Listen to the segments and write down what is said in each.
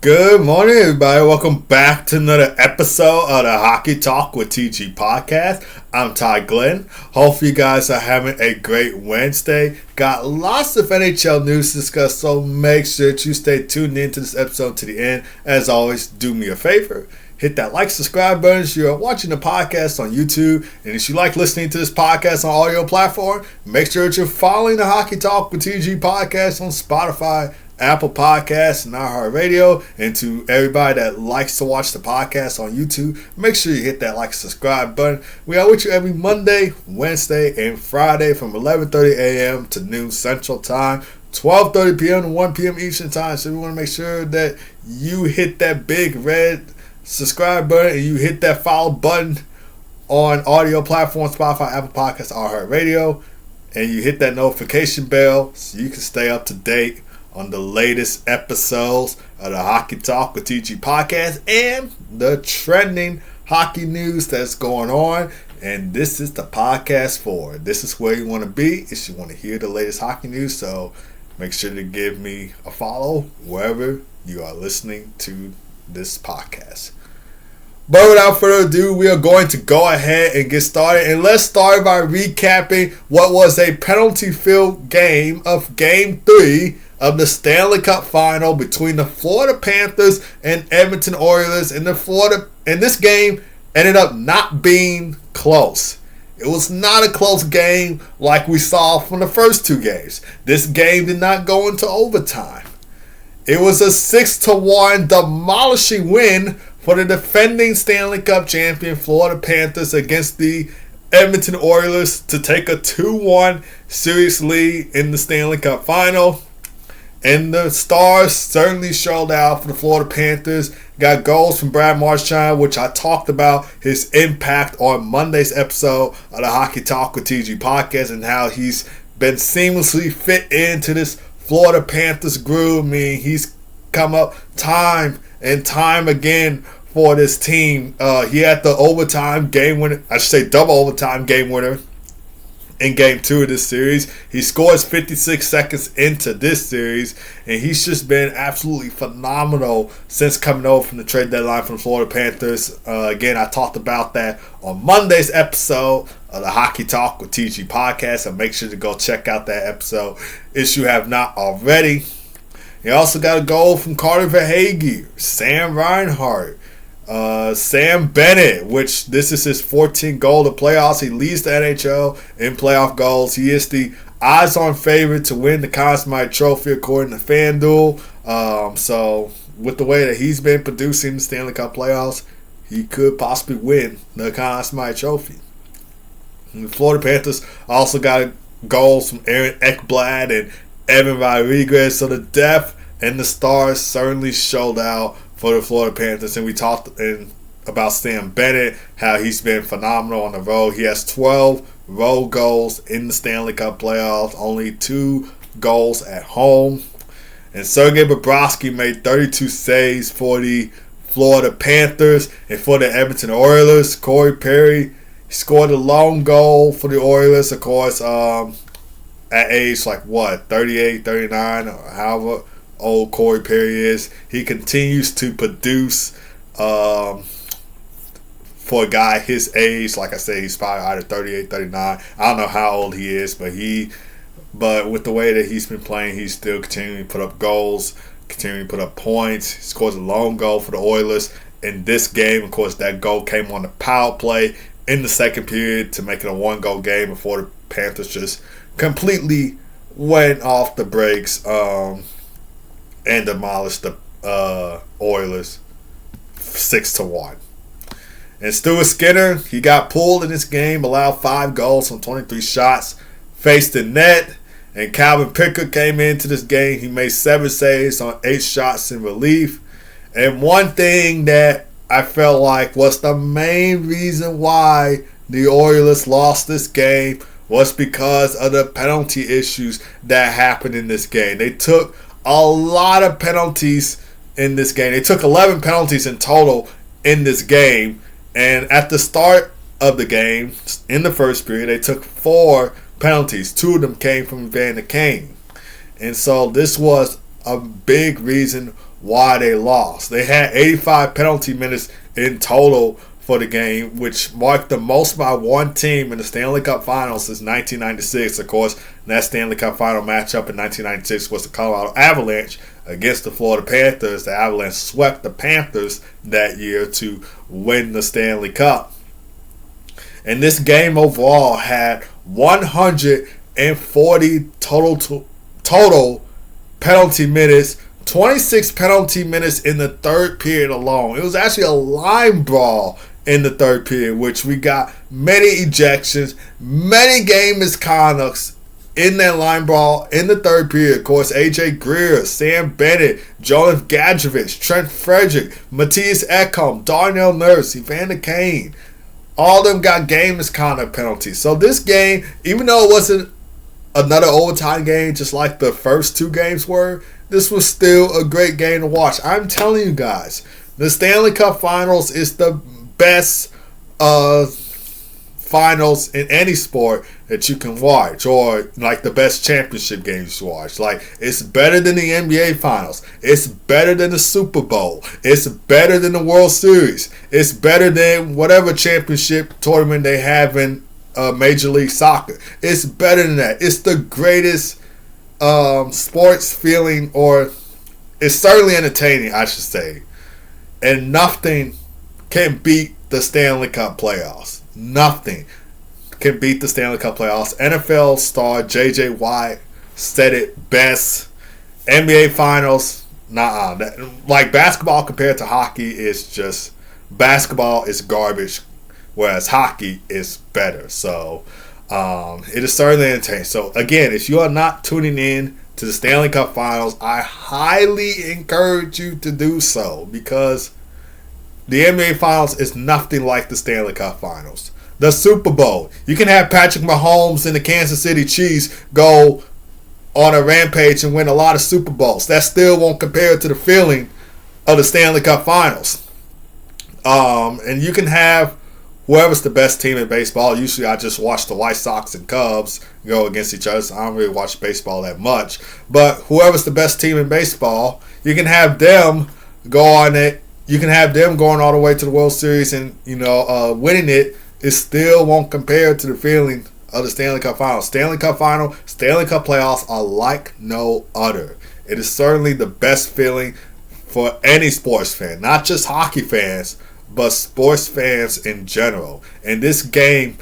Good morning, everybody. Welcome back to another episode of the Hockey Talk with TG podcast. I'm Ty Glenn. Hopefully, you guys are having a great Wednesday. Got lots of NHL news to discuss, so make sure that you stay tuned into this episode to the end. As always, do me a favor. Hit that like, subscribe button if you're watching the podcast on YouTube. And if you like listening to this podcast on audio platform, make sure that you're following the Hockey Talk with TG podcast on Spotify, Apple Podcasts, and iHeartRadio. And to everybody that likes to watch the podcast on YouTube, make sure you hit that like, subscribe button. We are with you every Monday, Wednesday, and Friday from 11:30 a.m. to noon Central Time, 12:30 p.m. to 1 p.m. Eastern Time. So we want to make sure that you hit that big red subscribe button and you hit that follow button on audio platforms, Spotify, Apple Podcasts, iHeartRadio, and you hit that notification bell so you can stay up to date on the latest episodes of the Hockey Talk with TG podcast and the trending hockey news that's going on. And this is the podcast for. This is where you want to be if you want to hear the latest hockey news. So make sure to give me a follow wherever you are listening to this podcast. But without further ado, we are going to go ahead and get started. And let's start by recapping what was a penalty-filled game of Game 3 of the Stanley Cup Final between the Florida Panthers and Edmonton Oilers. And this game ended up not being close. It was not a close game like we saw from the first two games. This game did not go into overtime. It was a 6-1 demolishing win for the defending Stanley Cup champion Florida Panthers against the Edmonton Oilers to take a 2-1 series lead in the Stanley Cup Final. And the Stars certainly showed out for the Florida Panthers. Got goals from Brad Marchand, which I talked about his impact on Monday's episode of the Hockey Talk with TG podcast and how he's been seamlessly fit into this Florida Panthers groove. I mean, he's come up time and time again for this team. He had the overtime game winner, I should say double overtime game winner in Game 2 of this series. He scores 56 seconds into this series, and he's just been absolutely phenomenal since coming over from the trade deadline from the Florida Panthers. Again, I talked about that on Monday's episode of the Hockey Talk with TG podcast, so make sure to go check out that episode if you have not already. He also got a goal from Carter Verhaeghe, Sam Reinhart, Sam Bennett, which this is his 14th goal of the playoffs. He leads the NHL in playoff goals. He is the odds-on favorite to win the Conn Smythe Trophy according to FanDuel. So with the way that he's been producing the Stanley Cup playoffs, he could possibly win the Conn Smythe Trophy. And the Florida Panthers also got goals from Aaron Ekblad and Evan Rodriguez. So the depth and the Stars certainly showed out for the Florida Panthers. And we talked about Sam Bennett, how he's been phenomenal on the road. He has 12 road goals in the Stanley Cup playoffs, only 2 goals at home. And Sergei Bobrovsky made 32 saves for the Florida Panthers. And for the Edmonton Oilers, Corey Perry scored a lone goal for the Oilers, of course, at age 38, 39, or however old Corey Perry is. He continues to produce for a guy his age. Like I said, he's probably either 38, 39. I don't know how old he is, but with the way that he's been playing, he's still continuing to put up goals, continuing to put up points. He scores a lone goal for the Oilers in this game. Of course, that goal came on the power play in the second period to make it a 1-goal game before the Panthers just completely went off the brakes and demolished the Oilers 6-1. And Stuart Skinner, he got pulled in this game, allowed 5 goals from 23 shots, faced the net. And Calvin Pickard came into this game. He made 7 saves on 8 shots in relief. And one thing that I felt like was the main reason why the Oilers lost this game was because of the penalty issues that happened in this game. They took a lot of penalties in this game. They took 11 penalties in total in this game. And at the start of the game, in the first period, they took 4 penalties. 2 of them came from Van de Kane. And so this was a big reason why they lost. They had 85 penalty minutes in total for the game, which marked the most by one team in the Stanley Cup Final since 1996. Of course, that Stanley Cup Final matchup in 1996 was the Colorado Avalanche against the Florida Panthers. The Avalanche swept the Panthers that year to win the Stanley Cup. And this game overall had 140 total penalty minutes, 26 penalty minutes in the third period alone. It was actually a line brawl in the third period, which we got many ejections, many game misconducts in that line brawl in the third period. Of course, AJ Greer, Sam Bennett, Jonas Gadjevich, Trent Frederick, Matthias Ekholm, Darnell Nurse, Evander Kane. All of them got game misconduct penalties. So this game, even though it wasn't another overtime game just like the first two games were, this was still a great game to watch. I'm telling you guys, the Stanley Cup Finals is the best finals in any sport that you can watch, or like the best championship games to watch. Like, it's better than the NBA Finals. It's better than the Super Bowl. It's better than the World Series. It's better than whatever championship tournament they have in Major League Soccer. It's better than that. It's the greatest sports feeling, or it's certainly entertaining, I should say. And nothing can beat the Stanley Cup playoffs. Nothing can beat the Stanley Cup playoffs. NFL star J.J. Watt said it best. NBA Finals, like basketball compared to hockey is just, basketball is garbage, whereas hockey is better. So it is certainly entertaining. So again, if you are not tuning in to the Stanley Cup Finals, I highly encourage you to do so, because the NBA Finals is nothing like the Stanley Cup Finals. The Super Bowl, you can have Patrick Mahomes and the Kansas City Chiefs go on a rampage and win a lot of Super Bowls. That still won't compare to the feeling of the Stanley Cup Finals. And you can have whoever's the best team in baseball. Usually I just watch the White Sox and Cubs go against each other, so I don't really watch baseball that much. But whoever's the best team in baseball, you can have them go on it. You can have them going all the way to the World Series and, winning it. It still won't compare to the feeling of the Stanley Cup Final. Stanley Cup Final, Stanley Cup playoffs are like no other. It is certainly the best feeling for any sports fan, not just hockey fans, but sports fans in general. And this game,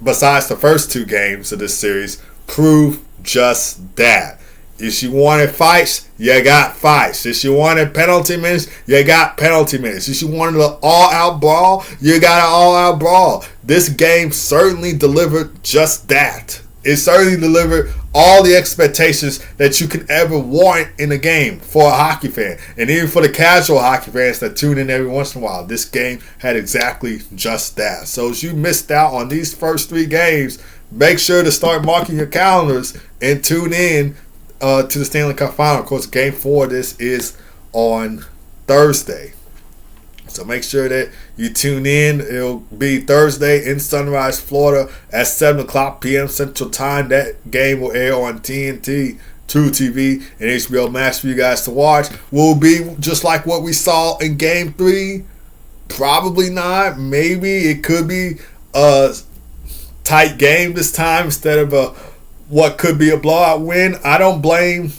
besides the first two games of this series, proved just that. If you wanted fights, you got fights. If you wanted penalty minutes, you got penalty minutes. If you wanted an all-out brawl, you got an all-out brawl. This game certainly delivered just that. It certainly delivered all the expectations that you could ever want in a game for a hockey fan. And even for the casual hockey fans that tune in every once in a while, this game had exactly just that. So if you missed out on these first three games, make sure to start marking your calendars and tune in to the Stanley Cup Final. Of course, Game 4 this is on Thursday. So make sure that you tune in. It'll be Thursday in Sunrise, Florida at 7 o'clock p.m. Central Time. That game will air on TNT, True TV, and HBO Max for you guys to watch. Will be just like what we saw in Game 3. Probably not. Maybe it could be a tight game this time instead of what could be a blowout win. I don't blame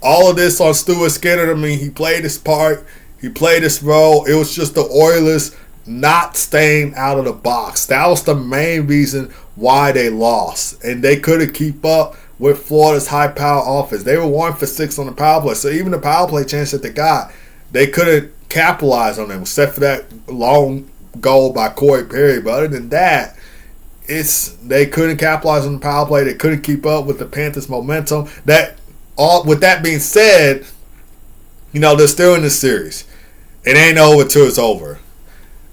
all of this on Stuart Skinner. I mean, he played his part. He played his role. It was just the Oilers not staying out of the box. That was the main reason why they lost. And they couldn't keep up with Florida's high-power offense. They were 1 for 6 on the power play. So even the power play chance that they got, they couldn't capitalize on them, except for that long goal by Corey Perry. But other than that, they couldn't capitalize on the power play. They couldn't keep up with the Panthers' momentum. With that being said, they're still in this series. It ain't over till it's over.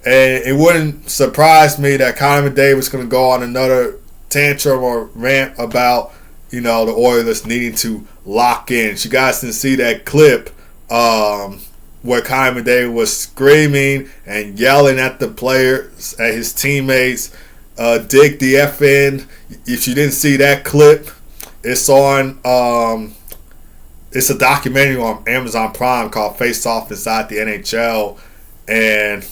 And it wouldn't surprise me that Connor McDavid is going to go on another tantrum or rant about, the Oilers needing to lock in. You guys didn't see that clip where Connor McDavid was screaming and yelling at the players, at his teammates, dig the F in. If you didn't see that clip, it's on it's a documentary on Amazon Prime called Face Off Inside the NHL, and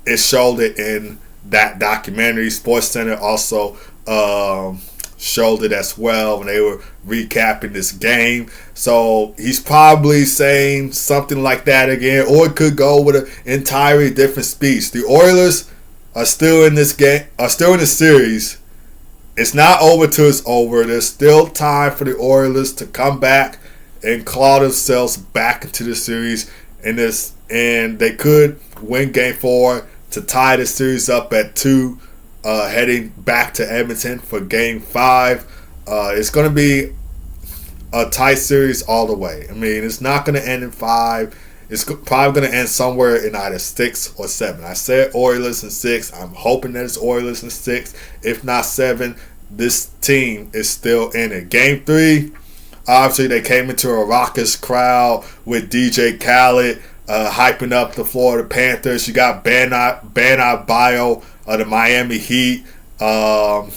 it showed it in that documentary. SportsCenter also showed it as well when they were recapping this game. So he's probably saying something like that again, or it could go with an entirely different speech. The Oilers are still in this game, are still in the series. It's not over till it's over. There's still time for the Oilers to come back and claw themselves back into the series in this, and they could win Game 4 to tie the series up at 2, heading back to Edmonton for Game 5. It's going to be a tight series all the way. I mean, it's not going to end in 5. It's probably going to end somewhere in either 6 or 7. I said Oilers in 6. I'm hoping that it's Oilers in 6. If not 7, this team is still in it. Game 3, obviously they came into a raucous crowd with DJ Khaled hyping up the Florida Panthers. You got Bam Adebayo of the Miami Heat, kind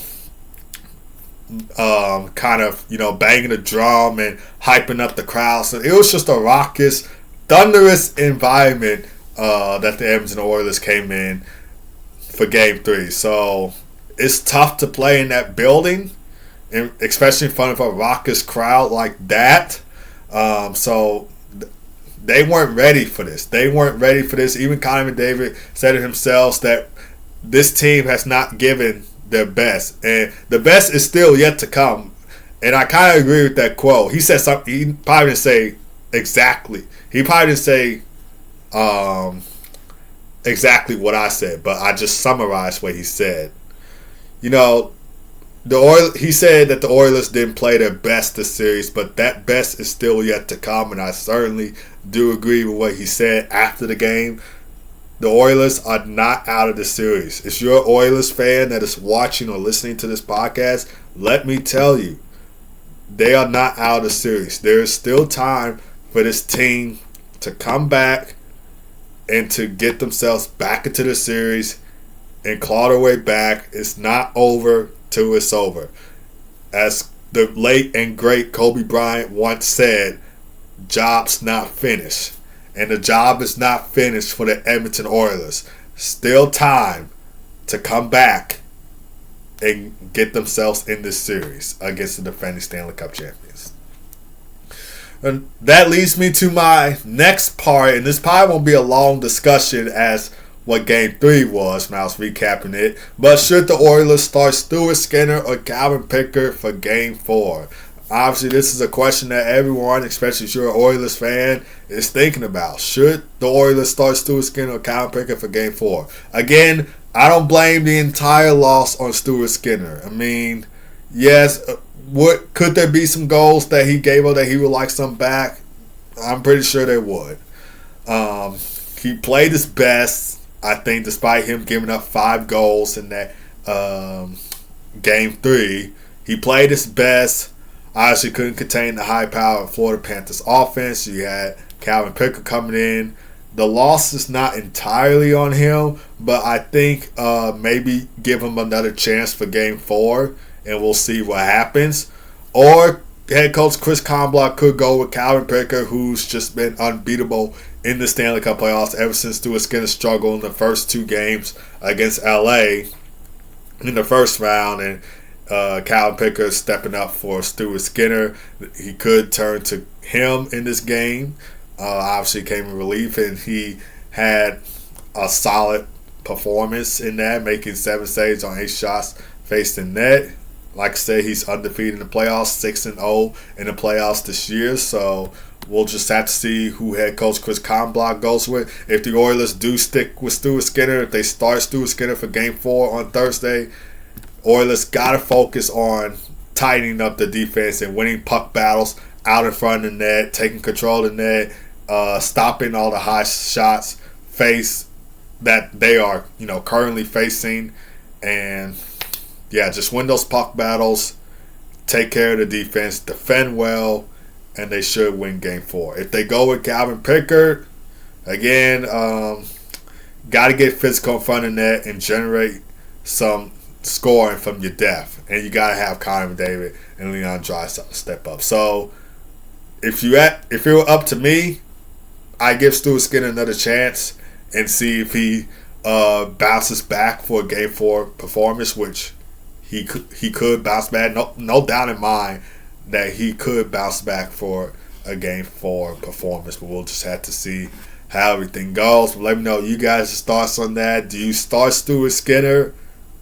of, banging the drum and hyping up the crowd. So it was just a raucous, thunderous environment that the Edmonton Oilers came in for Game 3. So it's tough to play in that building, and especially in front of a raucous crowd like that. So they weren't ready for this. Even Connor McDavid said it himself that this team has not given their best, and the best is still yet to come. And I kind of agree with that quote. He said something. He probably didn't say exactly. He probably didn't say exactly what I said, but I just summarized what he said. He said that the Oilers didn't play their best this series, but that best is still yet to come, and I certainly do agree with what he said after the game. The Oilers are not out of the series. If you're an Oilers fan that is watching or listening to this podcast, let me tell you, they are not out of the series. There is still time for this team to come back and to get themselves back into the series and claw their way back. It's not over till it's over. As the late and great Kobe Bryant once said, job's not finished. And the job is not finished for the Edmonton Oilers. Still time to come back and get themselves in this series against the defending Stanley Cup champions. And that leads me to my next part, and this probably won't be a long discussion as what Game 3 was when I was recapping it. But should the Oilers start Stuart Skinner or Calvin Pickard for Game 4? Obviously, this is a question that everyone, especially if you're an Oilers fan, is thinking about. Should the Oilers start Stuart Skinner or Calvin Pickard for Game 4? Again, I don't blame the entire loss on Stuart Skinner. I mean, yes, could there be some goals that he gave up that he would like some back? I'm pretty sure there would. He played his best, I think, despite him giving up 5 goals in that Game 3. He played his best. Obviously couldn't contain the high-powered Florida Panthers offense. You had Calvin Pickard coming in. The loss is not entirely on him, but I think maybe give him another chance for Game 4, and we'll see what happens. Or head coach Chris Comblot could go with Calvin Pickard, who's just been unbeatable in the Stanley Cup playoffs ever since Stuart Skinner struggled in the first 2 games against LA in the first round, and Calvin Pickard stepping up for Stuart Skinner. He could turn to him in this game. Obviously came in relief, and he had a solid performance in that, making 7 saves on 8 shots faced in net. Like I said, he's undefeated in the playoffs, 6-0 in the playoffs this year. So we'll just have to see who head coach Chris Comblot goes with. If the Oilers do stick with Stuart Skinner, if they start Stuart Skinner for Game 4 on Thursday, Oilers got to focus on tightening up the defense and winning puck battles out in front of the net, taking control of the net, stopping all the high shots that they are, currently facing, and just win those puck battles, take care of the defense, defend well, and they should win Game 4. If they go with Calvin Pickard, again, got to get physical in front of the net and generate some scoring from your depth, and you got to have Connor McDavid and Leon Draisaitl step up. So if it were up to me, I give Stuart Skinner another chance and see if he bounces back for a Game 4 performance, which he could bounce back. No doubt in mind that he could bounce back for a Game 4 performance, but we'll just have to see how everything goes. But let me know you guys' thoughts on that. Do you start Stuart Skinner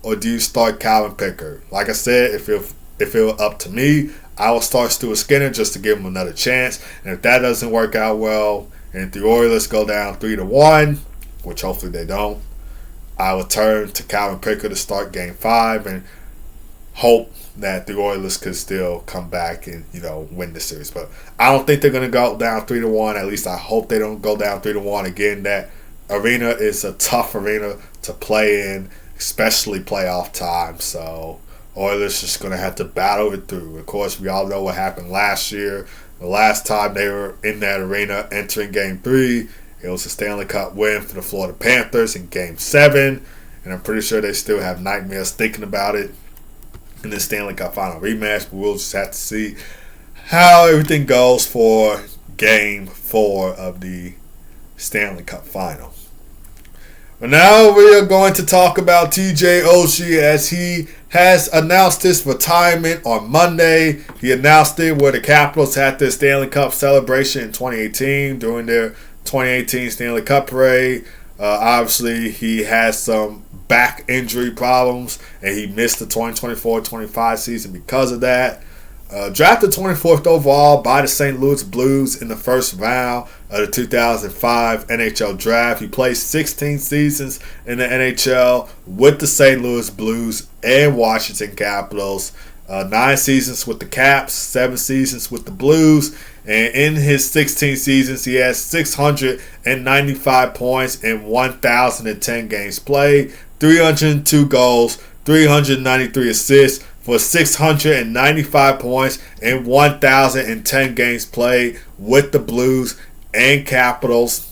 or do you start Calvin Pickard? Like I said, if it were up to me, I will start Stuart Skinner just to give him another chance. And if that doesn't work out well, and if the Oilers go down 3-1, which hopefully they don't, I will turn to Calvin Pickard to start Game 5 and hope that the Oilers could still come back and, win the series. But I don't think they're going to go down 3-1. At least I hope they don't go down 3-1. Again, that arena is a tough arena to play in, especially playoff time. So Oilers just going to have to battle it through. Of course, we all know what happened last year. The last time they were in that arena entering Game 3, it was a Stanley Cup win for the Florida Panthers in Game 7. And I'm pretty sure they still have nightmares thinking about it in the Stanley Cup Final rematch. But we'll just have to see how everything goes for Game 4 of the Stanley Cup Final. But now we are going to talk about TJ Oshie as he has announced his retirement on Monday. He announced it where the Capitals had their Stanley Cup celebration in 2018 during their 2018 Stanley Cup parade. Obviously, he has some back injury problems, and he missed the 2024-25 season because of that. Drafted 24th overall by the St. Louis Blues in the first round of the 2005 NHL Draft. He played 16 seasons in the NHL with the St. Louis Blues and Washington Capitals. 9 seasons with the Caps, 7 seasons with the Blues. And in his 16 seasons, he has 695 points in 1,010 games played, 302 goals, 393 assists, for 695 points in 1,010 games played with the Blues and Capitals.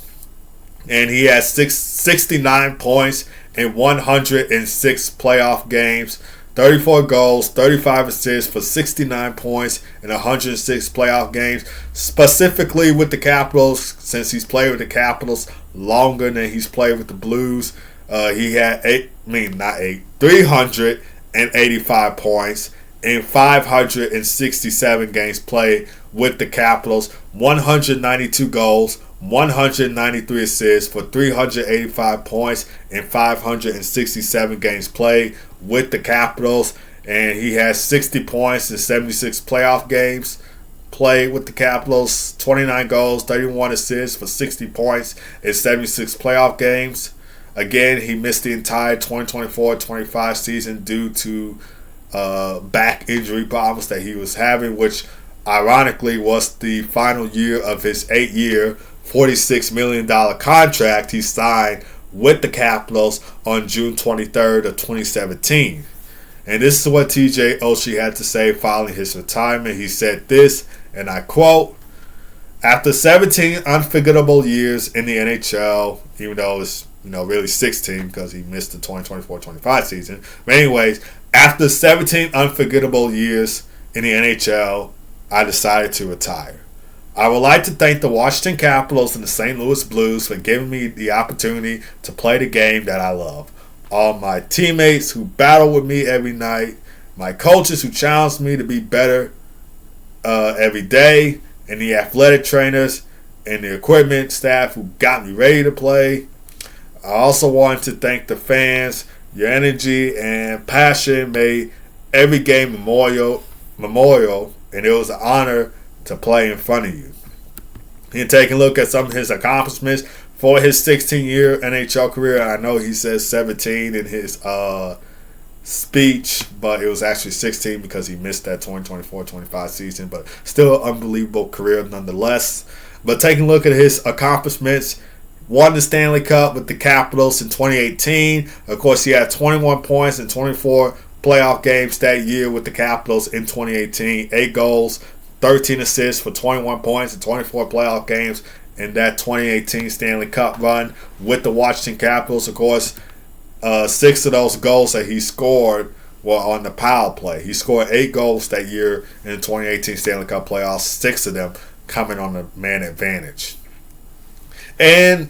And he has 69 points in 106 playoff games, 34 goals, 35 assists for 69 points in 106 playoff games. Specifically with the Capitals, since he's played with the Capitals longer than he's played with the Blues, he had 385 points in 567 games played with the Capitals, 192 goals, 193 assists for 385 points in 567 games played with the Capitals, and he has 60 points in 76 playoff games played with the Capitals, 29 goals, 31 assists for 60 points in 76 playoff games. Again, he missed the entire 2024-25 season due to back injury problems that he was having, which ironically was the final year of his 8-year, $46 million contract he signed with the Capitals on June 23rd of 2017. And this is what TJ Oshie had to say following his retirement. He said this, and I quote, "After 17 unforgettable years in the NHL, even though it's really 16 because he missed the 2024-25 season. But anyways, after 17 unforgettable years in the NHL, I decided to retire. I would like to thank the Washington Capitals and the St. Louis Blues for giving me the opportunity to play the game that I love. All my teammates who battle with me every night, my coaches who challenge me to be better every day, and the athletic trainers and the equipment staff who got me ready to play. I also want to thank the fans. Your energy and passion made every game memorial, and it was an honor to play in front of you." And taking a look at some of his accomplishments for his 16-year NHL career. I know he says 17 in his speech, but it was actually 16 because he missed that 2024-25 season, but still an unbelievable career nonetheless. But taking a look at his accomplishments, won the Stanley Cup with the Capitals in 2018. Of course, he had 21 points in 24 playoff games that year with the Capitals in 2018. 8 goals, 13 assists for 21 points in 24 playoff games in that 2018 Stanley Cup run with the Washington Capitals. Of course, 6 of those goals that he scored were on the power play. He scored 8 goals that year in the 2018 Stanley Cup playoffs. 6 of them coming on the man advantage. And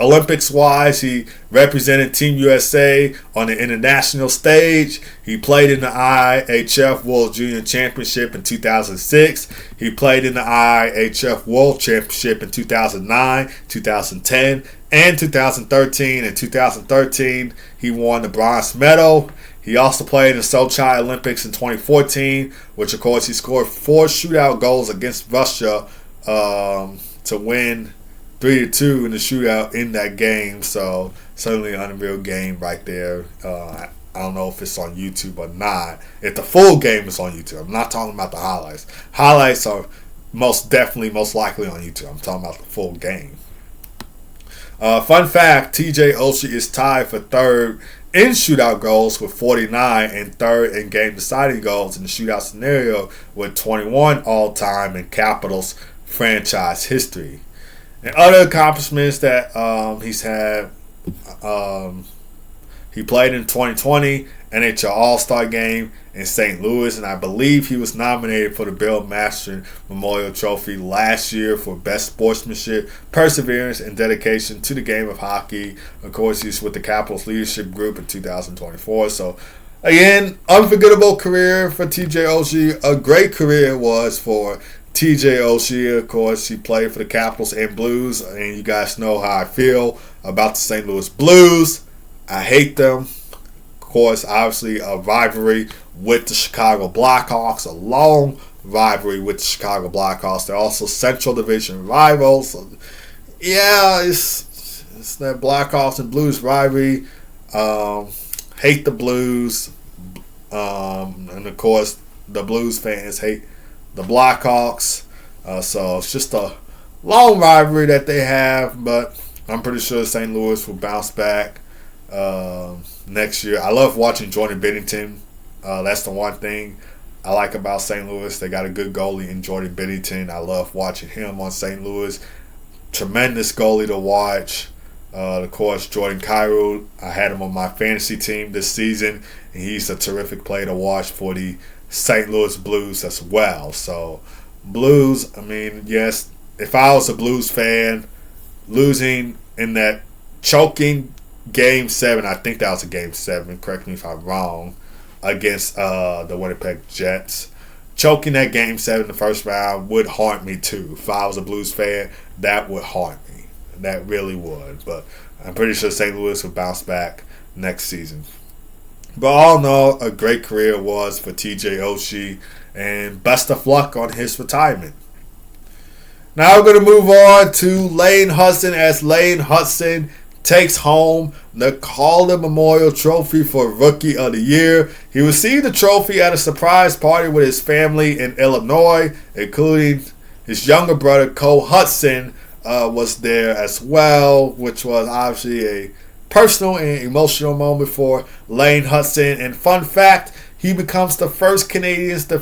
Olympics-wise, he represented Team USA on the international stage. He played in the IHF World Junior Championship in 2006. He played in the IHF World Championship in 2009, 2010, and 2013. In 2013, he won the bronze medal. He also played in the Sochi Olympics in 2014, which, of course, he scored 4 shootout goals against Russia to win 3-2 in the shootout in that game. So certainly an unreal game right there. I don't know if it's on YouTube or not. If the full game is on YouTube, I'm not talking about the highlights. Highlights are most likely on YouTube. I'm talking about the full game. Fun fact, TJ Oshie is tied for third in shootout goals with 49 and third in game deciding goals in the shootout scenario with 21 all-time in Capitals franchise history. And other accomplishments that he's had, he played in 2020 NHL All-Star Game in St. Louis, and I believe he was nominated for the Bill Masterton Memorial Trophy last year for best sportsmanship, perseverance, and dedication to the game of hockey. Of course, he's with the Capitals leadership group in 2024. So, again, unforgettable career for TJ Oshie. A great career was for TJ Oshie. Of course, he played for the Capitals and Blues, and you guys know how I feel about the St. Louis Blues. I hate them. Of course, obviously a rivalry with the Chicago Blackhawks, a long rivalry with the Chicago Blackhawks. They're also Central Division rivals. So, yeah, it's that Blackhawks and Blues rivalry. Hate the Blues. And of course, the Blues fans hate the Blackhawks. So it's just a long rivalry that they have, but I'm pretty sure St. Louis will bounce back next year. I love watching Jordan Binnington. That's the one thing I like about St. Louis. They got a good goalie in Jordan Binnington. I love watching him on St. Louis. Tremendous goalie to watch. Of course, Jordan Kyrou, I had him on my fantasy team this season, and he's a terrific player to watch for the St. Louis Blues as well. So, Blues, I mean, yes, if I was a Blues fan, losing in that choking Game 7, I think that was a Game 7, correct me if I'm wrong, against the Winnipeg Jets. Choking that Game 7 in the first round would haunt me too. If I was a Blues fan, that would haunt me. That really would. But I'm pretty sure St. Louis will bounce back next season. But all in all, a great career was for TJ Oshie, and best of luck on his retirement. Now we're going to move on to Lane Hutson, as Lane Hutson takes home the Calder Memorial Trophy for Rookie of the Year. He received the trophy at a surprise party with his family in Illinois, including his younger brother Cole Hutson was there as well, which was obviously a personal and emotional moment for Lane Hutson. And fun fact, he becomes the first Canadiens the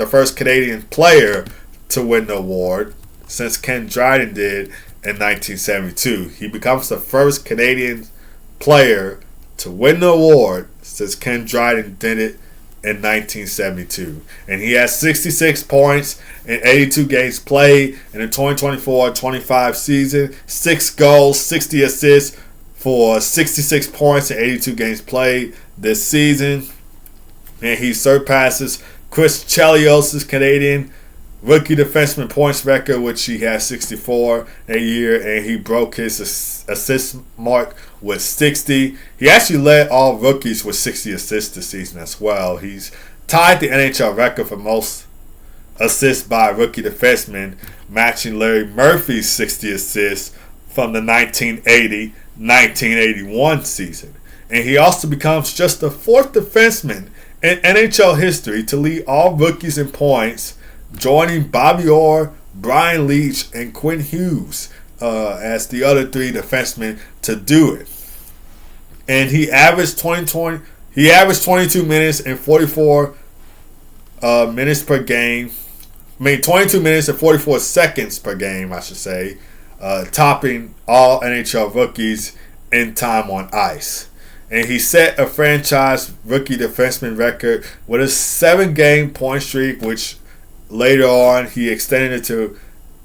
first Canadian player to win the award since Ken Dryden did in 1972. He becomes the first Canadian player to win the award since Ken Dryden did it in 1972. And he has 66 points in 82 games played in the 2024-25 season, 6 goals, 60 assists for 66 points in 82 games played this season. And he surpasses Chris Chelios' Canadian rookie defenseman points record, which he has 64 a year, and he broke his assist mark with 60. He actually led all rookies with 60 assists this season as well. He's tied the NHL record for most assists by a rookie defenseman, matching Larry Murphy's 60 assists from the 1980-1981 season. And he also becomes just the 4th defenseman in NHL history to lead all rookies in points, joining Bobby Orr, Brian Leetch, and Quinn Hughes as the other 3 defensemen to do it. And he averaged 22 minutes and 44 minutes per game. 22 minutes and 44 seconds per game, I should say, topping all NHL rookies in time on ice. And he set a franchise rookie defenseman record with a 7-game point streak, which later on, he extended it to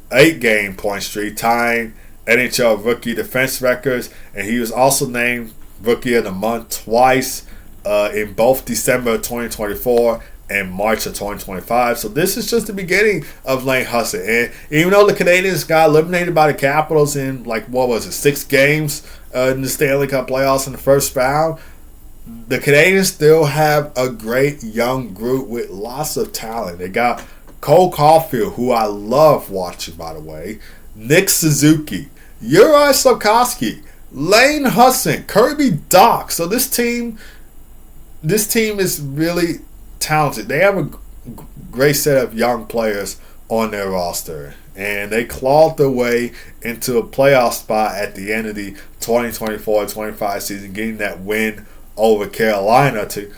8-game point streak, tying NHL rookie defense records, and he was also named Rookie of the Month twice in both December of 2024 and March of 2025. So this is just the beginning of Lane Hutson. And even though the Canadiens got eliminated by the Capitals in 6 games in the Stanley Cup playoffs in the first round, the Canadiens still have a great young group with lots of talent. They got Cole Caulfield, who I love watching, by the way, Nick Suzuki, Uri Slafkovsky, Lane Hutson, Kirby Dach. So this team is really talented. They have a great set of young players on their roster, and they clawed their way into a playoff spot at the end of the 2024-25 season, getting that win over Carolina to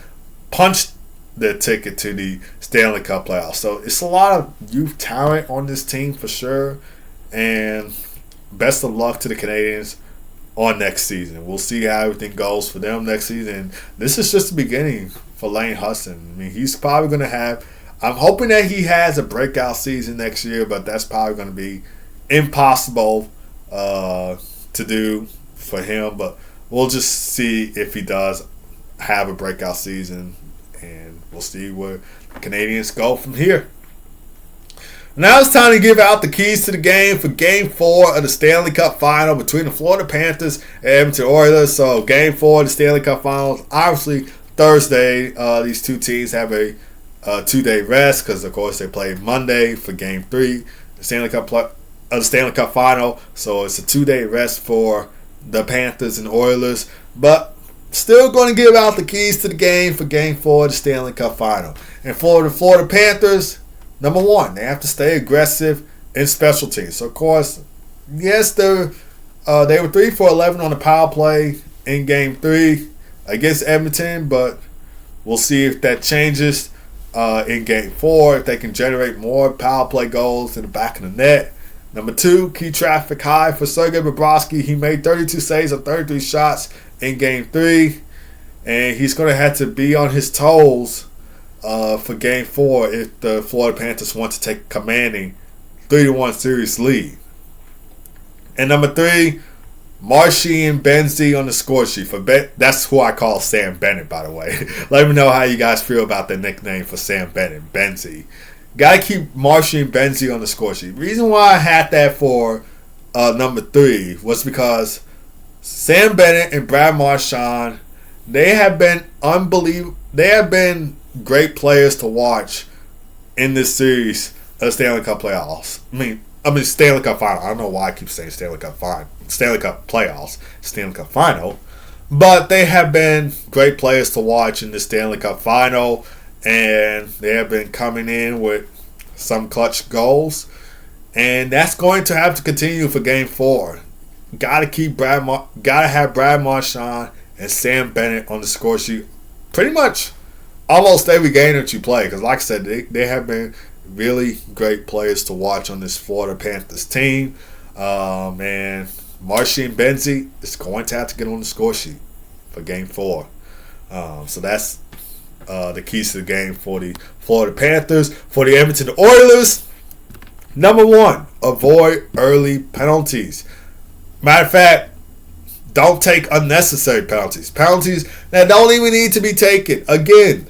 punch the ticket to the Stanley Cup playoffs. So it's a lot of youth talent on this team for sure, and best of luck to the Canadiens on next season. We'll see how everything goes for them next season. This is just the beginning for Lane Hutson. I mean, he's probably going to have, I'm hoping that he has a breakout season next year, but that's probably going to be impossible to do for him. But we'll just see if he does have a breakout season, and we'll see where the Canadiens go from here. Now it's time to give out the keys to the game for Game 4 of the Stanley Cup Final between the Florida Panthers and Edmonton Oilers. So Game 4 of the Stanley Cup Finals, obviously Thursday. These two teams have a 2-day rest because, of course, they play Monday for Game 3 the Stanley Cup Final. So it's a 2-day rest for the Panthers and Oilers. But still going to give out the keys to the game for Game 4 of the Stanley Cup Final. And for the Florida Panthers, number one, they have to stay aggressive in special teams. So, of course, yes, they were 3 for 11 on the power play in Game 3 against Edmonton, but we'll see if that changes in Game 4, if they can generate more power play goals in the back of the net. Number 2, key traffic high for Sergei Bobrovsky. He made 32 saves on 33 shots in Game 3, and he's going to have to be on his toes for Game 4 if the Florida Panthers want to take a commanding 3-1 series lead. And number 3, Marshy and Benzie on the score sheet. That's who I call Sam Bennett, by the way. Let me know how you guys feel about the nickname for Sam Bennett, Benzie. Got to keep Marshy and Benzie on the score sheet. Reason why I had that for number 3 was because Sam Bennett and Brad Marchand, they have been unbelievable. They have been great players to watch in this series of Stanley Cup playoffs. I mean Stanley Cup Final. I don't know why I keep saying Stanley Cup Final. Stanley Cup playoffs, Stanley Cup Final. But they have been great players to watch in the Stanley Cup Final, and they have been coming in with some clutch goals, and that's going to have to continue for Game 4. Got to have Brad Marchand and Sam Bennett on the score sheet pretty much almost every game that you play, because like I said, they have been really great players to watch on this Florida Panthers team. And Marshy and Benzie is going to have to get on the score sheet for Game 4. So that's the keys to the game for the Florida Panthers. For the Edmonton Oilers, number 1, avoid early penalties. Matter of fact, don't take unnecessary penalties. Penalties that don't even need to be taken. Again,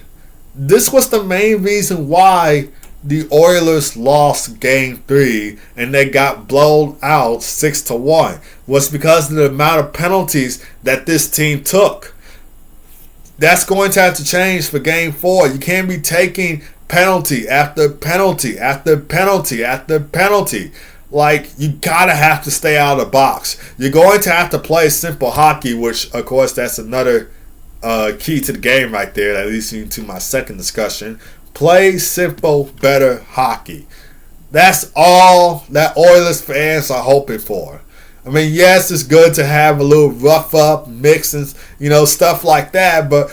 this was the main reason why the Oilers lost Game 3 and they got blown out 6-1. Was because of the amount of penalties that this team took. That's going to have to change for Game 4. You can't be taking penalty after penalty after penalty after penalty. Like, you gotta have to stay out of the box. You're going to have to play simple hockey, which, of course, that's another key to the game right there. That leads me to my second discussion. Play simple, better hockey. That's all that Oilers fans are hoping for. I mean, yes, it's good to have a little rough up, mix, and stuff like that. But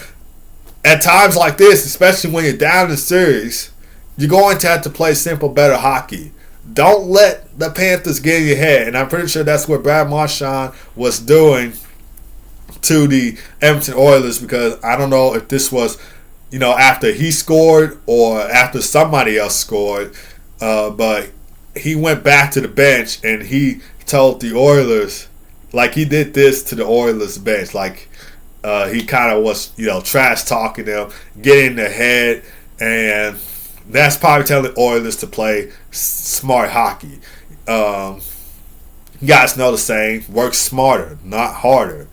at times like this, especially when you're down in the series, you're going to have to play simple, better hockey. Don't let the Panthers get in your head. And I'm pretty sure that's what Brad Marchand was doing to the Edmonton Oilers, because I don't know if this was, after he scored or after somebody else scored. But he went back to the bench and he told the Oilers, like he did this to the Oilers bench, like he kind of was, trash talking them, getting in their head, and that's probably telling the Oilers to play smart hockey. You guys know the saying, work smarter, not harder.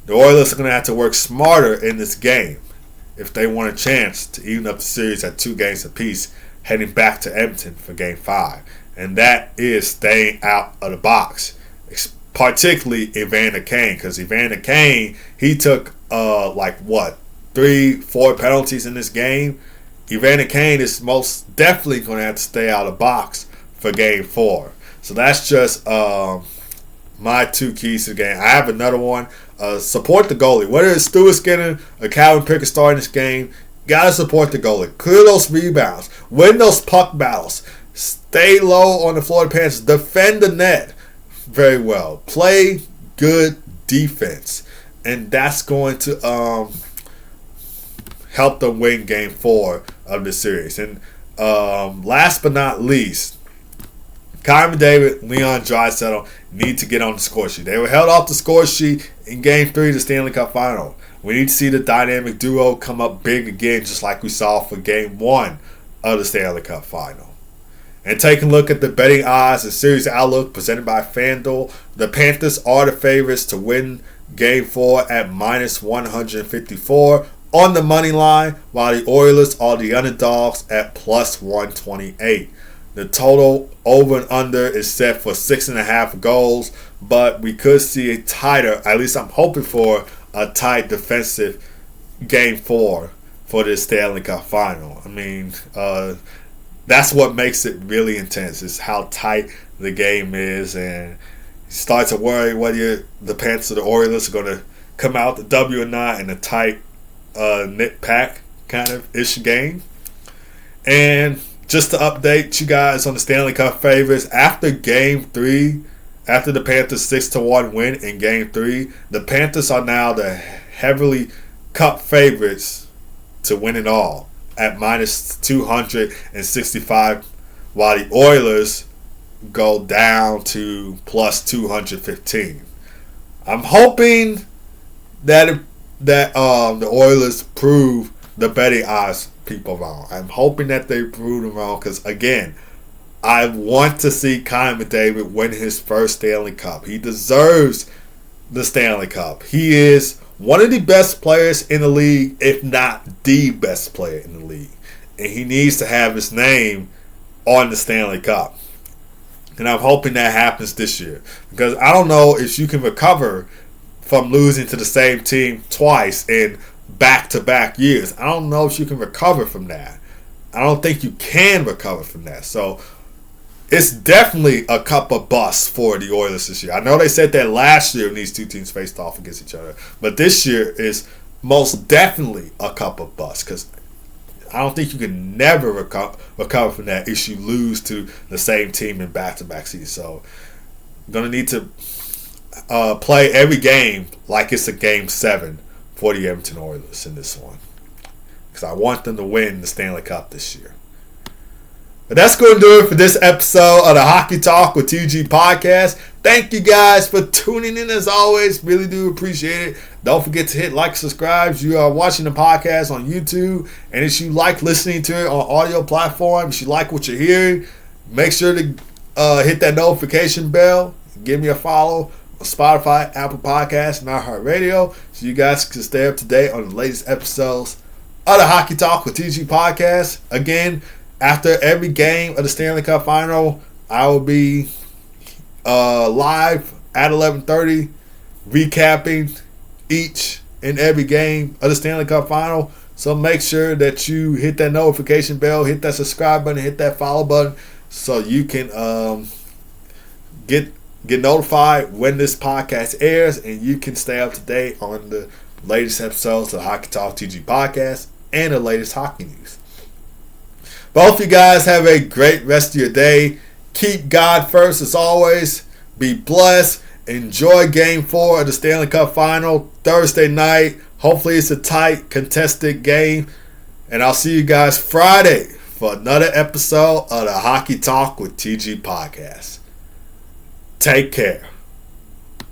The Oilers are going to have to work smarter in this game if they want a chance to even up the series at 2 games apiece, heading back to Edmonton for Game 5. And that is staying out of the box, particularly Evander Kane, because Evander Kane, he took 3-4 penalties in this game. Evander Kane is most definitely going to have to stay out of the box for Game 4. So that's just my 2 keys to the game. I have another one. Support the goalie. Whether it's Stuart Skinner or Calvin Pickard starting this game, gotta support the goalie. Clear those rebounds. Win those puck battles. Stay low on the Florida Panthers. Defend the net very well. Play good defense. And that's going to help them win Game 4 of the series. And last but not least, Connor McDavid, Leon Draisaitl need to get on the score sheet. They were held off the score sheet in Game 3 of the Stanley Cup Final. We need to see the dynamic duo come up big again, just like we saw for Game 1 of the Stanley Cup Final. And taking a look at the betting odds and series outlook presented by FanDuel, the Panthers are the favorites to win Game 4 at minus 154 on the money line, while the Oilers are the underdogs at plus 128. The total over and under is set for 6.5 goals, but we could see a tighter, at least I'm hoping for, a tight defensive Game 4 for this Stanley Cup Final. I mean, that's what makes it really intense, is how tight the game is, and you start to worry whether the Panthers or the Oilers are going to come out the W or not in a tight knit pack kind of ish game. And just to update you guys on the Stanley Cup favorites, after Game 3, after the Panthers 6-1 win in Game 3, the Panthers are now the heavily cup favorites to win it all at minus 265, while the Oilers go down to plus 215. I'm hoping that the Oilers prove the betting odds people wrong. I'm hoping that they prove them wrong, because again, I want to see Connor McDavid win his first Stanley Cup. He deserves the Stanley Cup. He is one of the best players in the league, if not the best player in the league. And he needs to have his name on the Stanley Cup. And I'm hoping that happens this year, because I don't know if you can recover from losing to the same team twice in back-to-back years. I don't know if you can recover from that. I don't think you can recover from that. So it's definitely a cup of bust for the Oilers this year. I know they said that last year when these two teams faced off against each other, but this year is most definitely a cup of bust, because I don't think you can never recover from that if you lose to the same team in back-to-back seasons. So going to need to play every game like it's a Game 7 for the Edmonton Oilers in this one, because I want them to win the Stanley Cup this year. But that's going to do it for this episode of the Hockey Talk with TG podcast. Thank you guys for tuning in as always. Really do appreciate it. Don't forget to hit like, subscribe. You are watching the podcast on YouTube, and if you like listening to it on audio platforms, if you like what you're hearing, make sure to hit that notification bell. Give me a follow on Spotify, Apple Podcasts, and iHeartRadio, so you guys can stay up to date on the latest episodes of the Hockey Talk with TG podcast. Again, after every game of the Stanley Cup Final, I will be live at 11:30 recapping each and every game of the Stanley Cup Final. So make sure that you hit that notification bell, hit that subscribe button, hit that follow button, so you can get notified when this podcast airs, and you can stay up to date on the latest episodes of the Hockey Talk TG podcast and the latest hockey news. Both you guys have a great rest of your day. Keep God first as always. Be blessed. Enjoy Game 4 of the Stanley Cup Final Thursday night. Hopefully it's a tight, contested game. And I'll see you guys Friday for for another episode of the Hockey Talk with TG podcast. Take care.